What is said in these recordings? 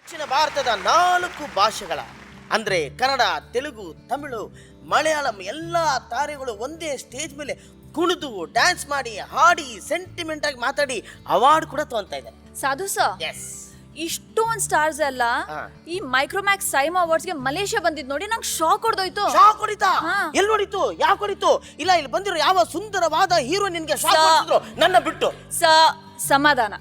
ದಕ್ಷಿಣ ಭಾರತದ 4 ಭಾಷೆಗಳ ಅಂದರೆ ಕನ್ನಡ, ತೆಲುಗು, ತಮಿಳು, ಮಲಯಾಳಂ ಎಲ್ಲ ತಾರೆಗಳು ಒಂದೇ ಸ್ಟೇಜ್ ಮೇಲೆ ಕುಣಿದು ಡ್ಯಾನ್ಸ್ ಮಾಡಿ ಹಾಡಿ ಸೆಂಟಿಮೆಂಟ್ ಆಗಿ ಮಾತಾಡಿ ಅವಾರ್ಡ್ ಕೂಡ ತಗೊಂತಾ ಇದ್ದಾರೆ. ಸಾಧು ಸರ್, ಎಸ್, ಇಷ್ಟೊಂದು ಸ್ಟಾರ್ಸ್ ಎಲ್ಲ ಈ ಮೈಕ್ರೋಮ್ಯಾಕ್ಸ್ ಸೈಮಾ ಅವಾರ್ಡ್ಸ್ ಗೆ ಮಲೇಷ್ಯಾ ಬಂದಿದ್ ನೋಡಿ ನಂಗೆ ಶಾಕ್ ಹೊಡೆದೋಯ್ತು. ಶಾಕ್ ಹೊಡಿತಾ? ಎಲ್ಲಿ ಹೊಡಿತು? ಯಾಕೆ ಹೊಡಿತು? ಇಲ್ಲ, ಇಲ್ಲಿ ಬಂದಿರೋ ಯಾವ ಸುಂದರವಾದ ಹೀರೋ ನಿನ್ಗೆ ಶಾಕ್ ಹೊಡಿಸಿದ್ರು ನನ್ನ ಬಿಟ್ಟು? ಸಮಾಧಾನ.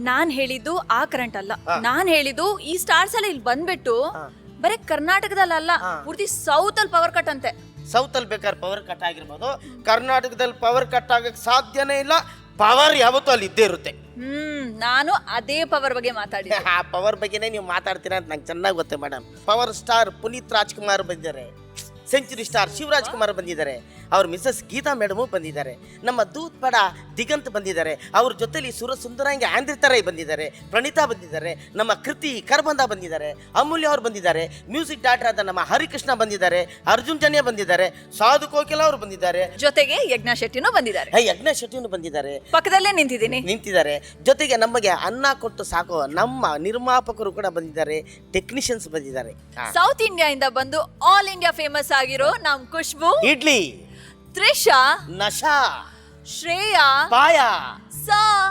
ನಾನ್ ಹೇಳಿದ್ದು ಆ ಕರೆಂಟ್ ಅಲ್ಲ, ನಾನ್ ಹೇಳಿದ್ದು ಈ ಸ್ಟಾರ್ಸ್ ಎಲ್ಲ ಇಲ್ಲಿ ಬಂದ್ಬಿಟ್ಟು ಬರೀ ಕರ್ನಾಟಕದಲ್ಲ, ಪೂರ್ತಿ ಸೌತ್ ಅಲ್ಲಿ ಪವರ್ ಕಟ್ ಅಂತೆ. ಸೌತ್ ಅಲ್ಲಿ ಬೇಕಾದ್ರೆ ಪವರ್ ಕಟ್ ಆಗಿರ್ಬೋದು, ಕರ್ನಾಟಕದಲ್ಲಿ ಪವರ್ ಕಟ್ ಆಗಕ್ಕೆ ಸಾಧ್ಯನೇ ಇಲ್ಲ. ಪವರ್ ಯಾವತ್ತೂ ಅಲ್ಲಿ ಇದ್ದೇ ಇರುತ್ತೆ. ನಾನು ಅದೇ ಪವರ್ ಬಗ್ಗೆ ಮಾತಾಡಿದ್ದೆ. ಆ ಪವರ್ ಬಗ್ಗೆನೇ ನೀವು ಮಾತಾಡ್ತೀರಾ ಅಂತ ನಂಗೆ ಚೆನ್ನಾಗಿ ಗೊತ್ತೆ madam. Power star Puneeth Rajkumar ಬಂದಿದ್ದಾರೆ, ಸೆಂಚುರಿ ಸ್ಟಾರ್ ಶಿವರಾಜ್ ಕುಮಾರ್ ಬಂದಿದ್ದಾರೆ, ಅವ್ರ ಮಿಸಸ್ ಗೀತಾ ಮೇಡಮು ಬಂದಿದ್ದಾರೆ, ನಮ್ಮ ದೂತ್ ಪಡ ದಿಗಂತ್ ಬಂದಿದ್ದಾರೆ, ಅವ್ರ ಜೊತೆಲಿ ಸುಂದರಾಂಗಿ ಆಂದ್ರಿತರೈ ಬಂದಿದ್ದಾರೆ, ಪ್ರಣೀತಾ ಬಂದಿದ್ದಾರೆ, ನಮ್ಮ ಕೃತಿ ಕರ್ಬಂದ ಬಂದಿದ್ದಾರೆ, ಅಮೂಲ್ಯ ಅವ್ರು ಬಂದಿದ್ದಾರೆ, ಮ್ಯೂಸಿಕ್ ಡೈರೆಕ್ಟರ್ ಆದ ನಮ್ಮ ಹರಿಕೃಷ್ಣ ಬಂದಿದ್ದಾರೆ, ಅರ್ಜುನ್ ಜನ್ಯ ಬಂದಿದ್ದಾರೆ, ಸಾಧು ಕೋಕಿಲ ಅವರು ಬಂದಿದ್ದಾರೆ, ಜೊತೆಗೆ ಯಜ್ಞ ಶೆಟ್ಟಿನೂ ಬಂದಿದ್ದಾರೆ, ಯಜ್ಞ ಶೆಟ್ಟಿನೂ ಬಂದಿದ್ದಾರೆ, ಪಕ್ಕದಲ್ಲೇ ನಿಂತಿದ್ದಾರೆ. ಜೊತೆಗೆ ನಮಗೆ ಅನ್ನ ಕೊಟ್ಟು ಸಾಕೋ ನಮ್ಮ ನಿರ್ಮಾಪಕರು ಕೂಡ ಬಂದಿದ್ದಾರೆ, ಟೆಕ್ನಿಷಿಯನ್ಸ್ ಬಂದಿದ್ದಾರೆ. ಸೌತ್ ಇಂಡಿಯಾ ಇಂದ ಬಂದು ಆಲ್ ಇಂಡಿಯಾ ಫೇಮಸ್ ಆಗಿರೋ ನಮ್ ಖುಷ್ಬು, ಇಡ್ಲಿ, ತ್ರಿಷಾ, ನಶಾ, ಶ್ರೇಯಾ, ಪಾಯ.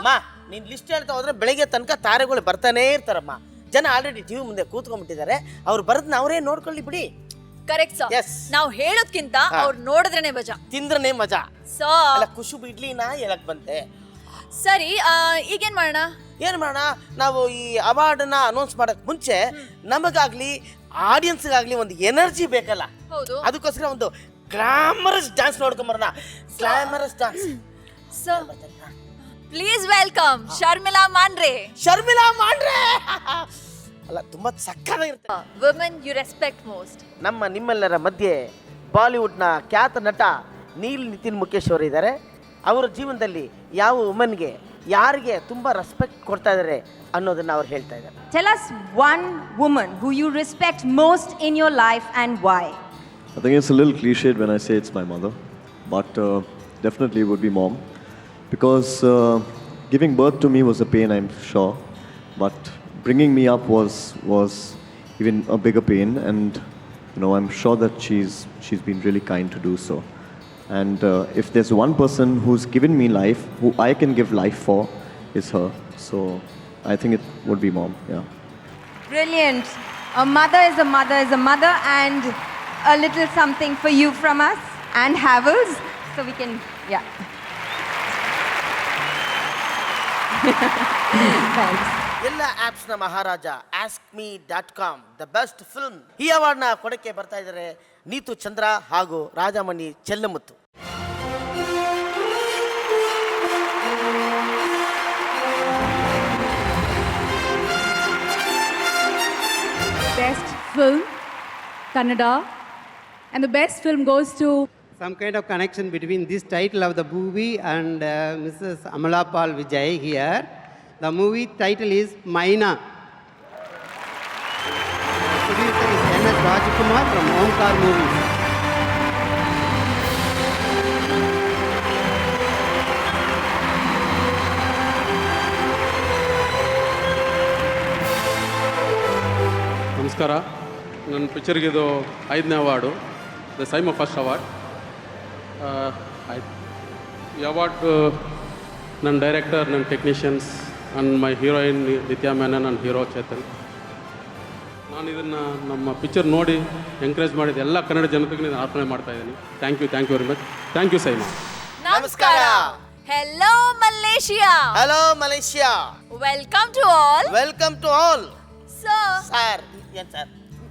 ಮಾ ನೀನ್ ಲಿಸ್ಟ್ ಹೇಳ್ತಾ ಹೋದ್ರೆ ಬೆಳಿಗ್ಗೆ ತನಕ ತಾರೆಗಳು ಬರ್ತಾನೆ ಇರ್ತಾರಮ್ಮ. ಜನ ಆಲ್ರೆಡಿ ಟಿವಿ ಮುಂದೆ ಕೂತ್ಕೊಂಡ್ಬಿಟ್ಟಿದ್ದಾರೆ, ಅವ್ರು ಬರೋದನ್ನ ಅವರೇ ನೋಡ್ಕೊಳ್ಳಿ ಬಿಡಿ. Correct sir. Yes. ನಾವು ಹೇಳೋದ್ಕಿಂತ ಅವ್ರು ನೋಡಿದ್ರೇನೆ ಮಜಾ, ತಿಂದ್ರನೇ ಮಜಾ. ಅಲ್ಲ ಖುಷಿಬು ಇಡ್ಲಿನ ಹೇಳಕ್ ಬಂತೆ. ಸರಿ, ಈಗೇನ್ ಮಾಡೋಣ? ಏನ್ ಮಾಡೋಣ, ನಾವು ಈ ಅವಾರ್ಡ್ನ ಅನೌನ್ಸ್ ಮಾಡಕ್ ಮುಂಚೆ ನಮಗಾಗ್ಲಿ ಆಡಿಯನ್ಸ್ಗಾಗ್ಲಿ ಒಂದು ಎನರ್ಜಿ ಬೇಕಲ್ಲ. ಹೌದು, ಅದಕ್ಕೋಸ್ಕರ ಒಂದು ಗ್ಲಾಮರಸ್ ಡ್ಯಾನ್ಸ್ ನೋಡ್ಕೊಂಬರೋಣ. Glamorous dance. Please welcome Sharmila Mandre. Sharmila Mandre ಅಲ್ಲ, ತುಂಬಾ ಸಕ್ಕತ್ತಾಗಿರುತ್ತೆ. Women you respect most. ನಮ್ಮ ನಿಮ್ಮೆಲ್ಲರ ಮಧ್ಯೆ ಬಾಲಿವುಡ್ನ ಖ್ಯಾತ ನಟ ನಿತಿನ್ ಮುಖೇಶ್ ಅವರು ಇದ್ದಾರೆ. ಅವರ ಜೀವನದಲ್ಲಿ ಯಾವ ವುಮನ್ಗೆ ಯಾರಿಗೆ ತುಂಬ ರೆಸ್ಪೆಕ್ಟ್ ಕೊಡ್ತಾ ಇದ್ದಾರೆ ಅನ್ನೋದನ್ನ ಅವ್ರು ಹೇಳ್ತಾ ಇದ್ದಾರೆ. Tell us one woman who you respect most in your life and why. I think it's a little cliched when I say it's my mother, but definitely it would be mom, because giving birth to me was a pain, I'm sure, but bringing me up was even a bigger pain, and you know, I'm sure that she's been really kind to do so. And if there's one person who's given me life, who I can give life for, is her. So I think it would be mom. Yeah. Brilliant. A mother is a mother is a mother, and a little something for you from us and Havels, so we can, yeah. Thanks. ಎಲ್ಲ ಆಪ್ಸ್ನ ಮಹಾರಾಜ askme.com the best film ಈ ಅವಾರ್ಡ್ನ ಕೊಡಕ್ಕೆ ಬರ್ತಾ ಇದ್ದಾರೆ ನೀತು ಚಂದ್ರ ಹಾಗೂ Rajamani ಚೆಲ್ಲಮುತ್ತು. Best film, Kannada, and the best film goes to some kind of connection between this title of the movie and Mrs. Amalapal Vijay here. The movie title is Maina. The producer is M.S. Rajkumar from Omkar Movies. ನಮಸ್ಕಾರ. ನನ್ನ ಪಿಕ್ಚರ್ಗೆ ಇದು 5ನೇ award, the SIIMA first award. ಈ award ನನ್ನ director, ನನ್ನ technicians and my heroine Nithya Menen, ನನ್ನ hero Chetan. ನಾನು ಇದನ್ನು ನಮ್ಮ ಪಿಕ್ಚರ್ ನೋಡಿ ಎಂಕರೇಜ್ ಮಾಡಿದ ಎಲ್ಲ ಕನ್ನಡ ಜನತೆಗೆ ನಾನು ಅರ್ಪಣೆ ಮಾಡ್ತಾ ಇದ್ದೀನಿ. Thank you very much. Thank you SIIMA. ನಮಸ್ಕಾರ. Hello Malaysia. Hello Malaysia. Welcome to all. Welcome to all. Sir ಏನು ಸರ್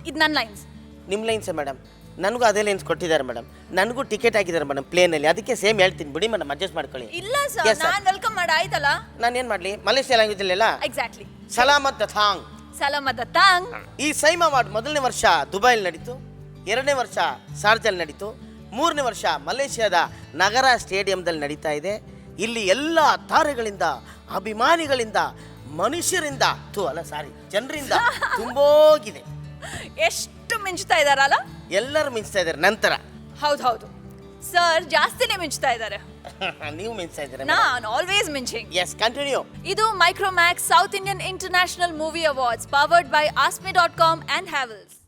ಇದು ನನ್ನ ಲೈನ್ಸ್. ನಿಮ್ಮ ಲೈನ್ಸೇ ಮೇಡಮ್. ನನಗೂ ಅದೇ ಲೈನ್ಸ್ ಕೊಟ್ಟಿದ್ದಾರೆ ಮೇಡಮ್. ನನಗೂ ಟಿಕೆಟ್ ಹಾಕಿದ್ದಾರೆ ಮೇಡಮ್ ಪ್ಲೇನಲ್ಲಿ, ಅದಕ್ಕೆ ಸೇಮ್ ಹೇಳ್ತೀನಿ ಬಿಡಿ ಮೇಡಮ್, ಅಡ್ಜಸ್ಟ್ ಮಾಡ್ಕೊಳ್ಳಿ. ಇಲ್ಲ ಸರ್, ನಾನು ವೆಲ್ಕಮ್ ಮಾಡಿ ಆಯ್ತಲ್ಲ. ನಾನು ಏನು ಮಾಡಲಿ, ಮಲೇಷಿಯಾ ಲ್ಯಾಂಗ್ವೇಜಲ್ಲೆಲ್ಲ ಎಕ್ಸಾಕ್ಟ್ಲಿ. ಸಲಾಮತ್ ಥಾಂಗ್. ಸಲಾಮತ್ ತಾಂಗ್. ಈ ಸೈಮಾ ಅವಾರ್ಡ್ 1ನೇ ವರ್ಷ ದುಬೈಲಿ ನಡೀತು, 2ನೇ ವರ್ಷ ಶಾರ್ಜಾಲ್ ನಡೀತು, 3ನೇ ವರ್ಷ ಮಲೇಷಿಯಾದ ನಗರ ಸ್ಟೇಡಿಯಂದಲ್ಲಿ ನಡೀತಾ ಇದೆ. ಇಲ್ಲಿ ಎಲ್ಲ ತಾರೆಗಳಿಂದ, ಅಭಿಮಾನಿಗಳಿಂದ, ಮನುಷ್ಯರಿಂದ ಜನರಿಂದ ತುಂಬೋಗಿದೆ. ಎಷ್ಟು ಮಿಂಚ್ತಾ ಇದಾರಲ್ಲ, ಎಲ್ಲರೂ ಮಿಂಚ್ತಾ ಇದ್ದಾರೆ. ನಂತರ ಹೌದು ಸರ್ ಜಾಸ್ತಿನೇ ಮಿಂಚ್ತಾ ಇದ್ದಾರೆ. ನೀವು ಮಿನ್ಸ್ತಾ ಇದ್ದೀರಾ ನಾನ್ ಆಲ್ವೇಸ್ ಮಿಂಚಿಂಗ್. Yes continue. ಇದು Micromax South Indian international movie awards powered by AskMe.com and Havels.